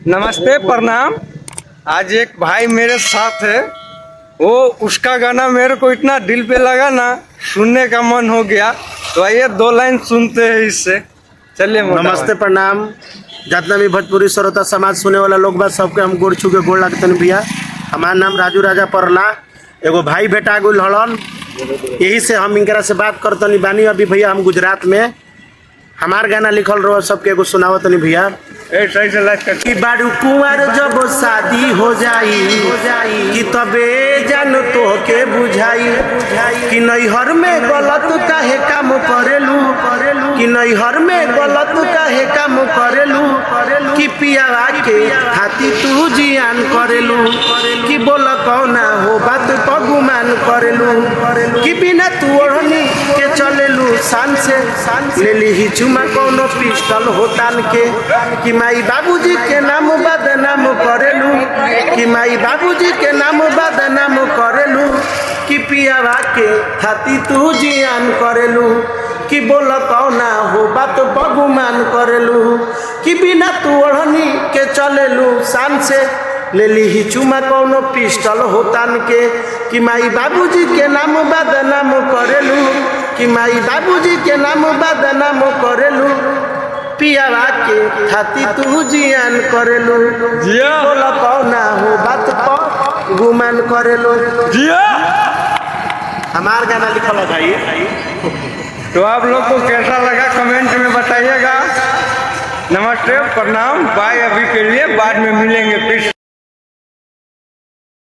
नमस्ते, प्रणाम। आज एक भाई मेरे साथ है, वो उसका गाना मेरे को इतना दिल पे लगा ना, सुनने का मन हो गया। तो आइए 2 लाइन सुनते हैं इससे। चलिए नमस्ते प्रणाम। जितना भी भोजपुरी श्रोता समाज सुने वाला लोग बा सबके हम गोड़ छू के गोड़ लगते भैया। हमार नाम राजू राजा परला। एगो भाई बेटा गुल हलन, यही से हम इनकरा से बात करतनी बानी। अभी भैया हम गुजरात में हमार गाना लिखल रहो, सबके एगो सुनावतनी भैया। सही से लाइक कर। कि बारू कुंवर जब शादी हो जाई कि तबे जान तो के बुझाई कि नैहर में गलत काहे काम करेलू कि नैहर में गलत काहे काम करेलू कि पियावा के हाथी तू जियान करेलू कि बोल कौना हो बात पगुमान करेलू कि बिना तू ओढ़नी के चलेलू शान से ले ली चुमा कौनो पिस्टल हो तान के कि माई बाबूजी के नाम बदनाम करेलू कि माई बाबूजी के नाम बदनाम करेलू कि पियावा के हाथी तू जियान करेलू कि बोल कौना हो बात बगुमान करेलू कि बिना तू ओढ़नी के चलेलू शान से ले ली चुमा कौनो पिस्टल हो तान के कि माई बाबूजी के नाम बदनाम करेलू कि माई बाबूजी के नाम बदनाम करेलू पियावा के खाती तू जियान करेलू बोल कौना हो बात पर गुमान करेलू। हमार गाना लिखल है भाई। तो आप लोग को कैसा लगा कमेंट में बताइएगा। नमस्ते, प्रणाम, बाय। अभी के लिए बाद में मिलेंगे फिर।